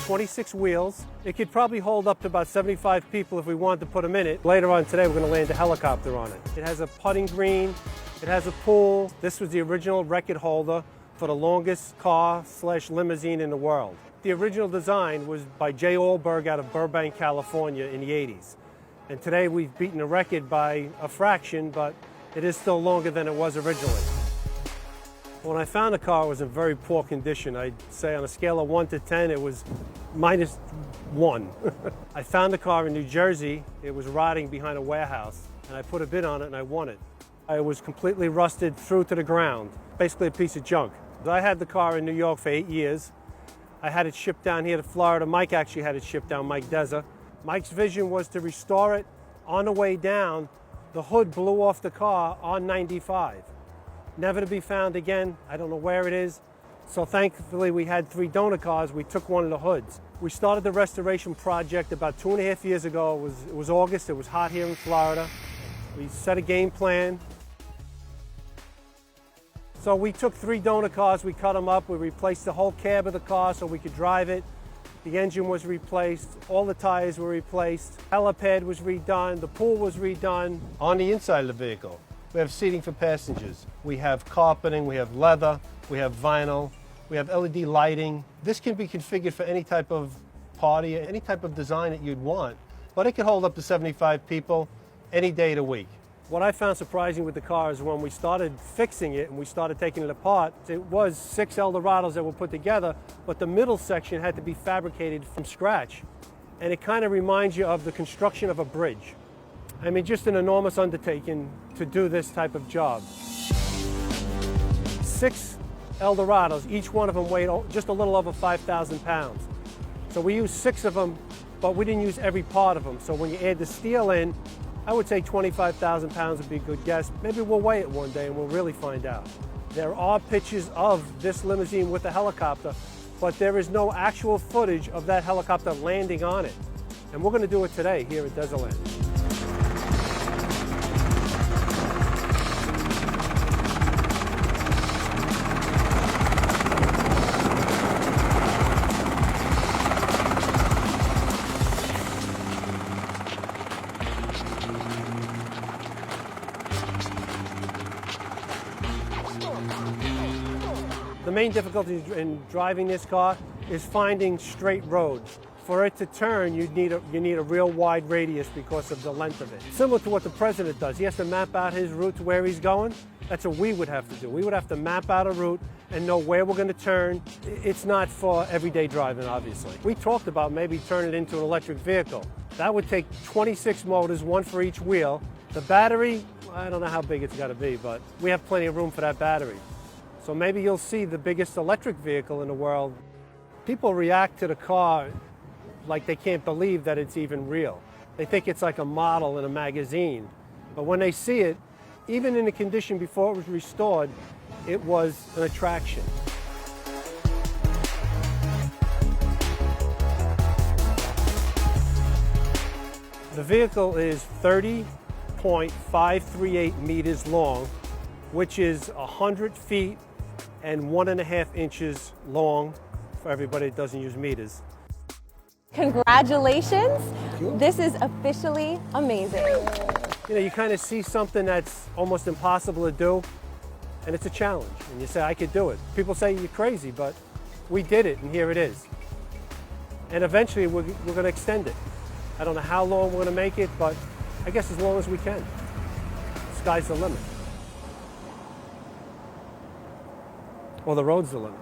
26 wheels. It could probably hold up to about 75 people if we wanted to put them in it. Later on today, we're going to land a helicopter on it. It has a putting green. It has a pool. This was the original record holder for the longest car/limousine in the world. The original design was by Jay Allberg out of Burbank, California in the 80s. And today we've beaten the record by a fraction, but it is still longer than it was originally. When I found the car, it was in very poor condition. I'd say on a scale of 1 to 10, it was -1. I found the car in New Jersey. It was rotting behind a warehouse, and I put a bid on it and I won it. It was completely rusted through to the ground, basically a piece of junk. I had the car in New York for 8 years. I had it shipped down here to Florida. Mike actually had it shipped down, Mike Deza. Mike's vision was to restore it. On the way down, the hood blew off the car on 95. Never to be found again. I don't know where it is. So thankfully we had 3 donor cars. We took one of the hoods. We started the restoration project about 2.5 years ago. It was August. It was hot here in Florida. We set a game plan. So we took 3 donor cars, we cut them up, we replaced the whole cab of the car so we could drive it. The engine was replaced, all the tires were replaced, helipad was redone, the pool was redone. On the inside of the vehicle, we have seating for passengers. We have carpeting, we have leather, we have vinyl, we have LED lighting. This can be configured for any type of party, any type of design that you'd want, but it can hold up to 75 people any day of the week. What I found surprising with the car is when we started fixing it and we started taking it apart, it was 6 Eldorados that were put together, but the middle section had to be fabricated from scratch. And it kind of reminds you of the construction of a bridge. I mean, just an enormous undertaking to do this type of job. 6 Eldorados, each one of them weighed just a little over 5,000 pounds. So we used 6 of them, but we didn't use every part of them. So when you add the steel in, I would say 25,000 pounds would be a good guess. Maybe we'll weigh it one day and we'll really find out. There are pictures of this limousine with the helicopter, but there is no actual footage of that helicopter landing on it. And we're going to do it today here at Desertland. The main difficulty in driving this car is finding straight roads. For it to turn, you need a real wide radius because of the length of it. Similar to what the president does. He has to map out his route to where he's going. That's what we would have to do. We would have to map out a route and know where we're going to turn. It's not for everyday driving, obviously. We talked about maybe turning it into an electric vehicle. That would take 26 motors, 1 for each wheel. The battery, I don't know how big it's got to be, but we have plenty of room for that battery. So maybe you'll see the biggest electric vehicle in the world. People react to the car like they can't believe that it's even real. They think it's like a model in a magazine. But when they see it, even in the condition before it was restored, it was an attraction. The vehicle is 30.538 meters long, which is 100 feet and 1.5 inches long for everybody that doesn't use meters. Congratulations. This is officially amazing. You know, you kind of see something that's almost impossible to do, and it's a challenge. And you say, I could do it. People say you're crazy, but we did it, and here it is. And eventually, we're going to extend it. I don't know how long we're going to make it, but I guess as long as we can. Sky's the limit. Well, the road's the limit.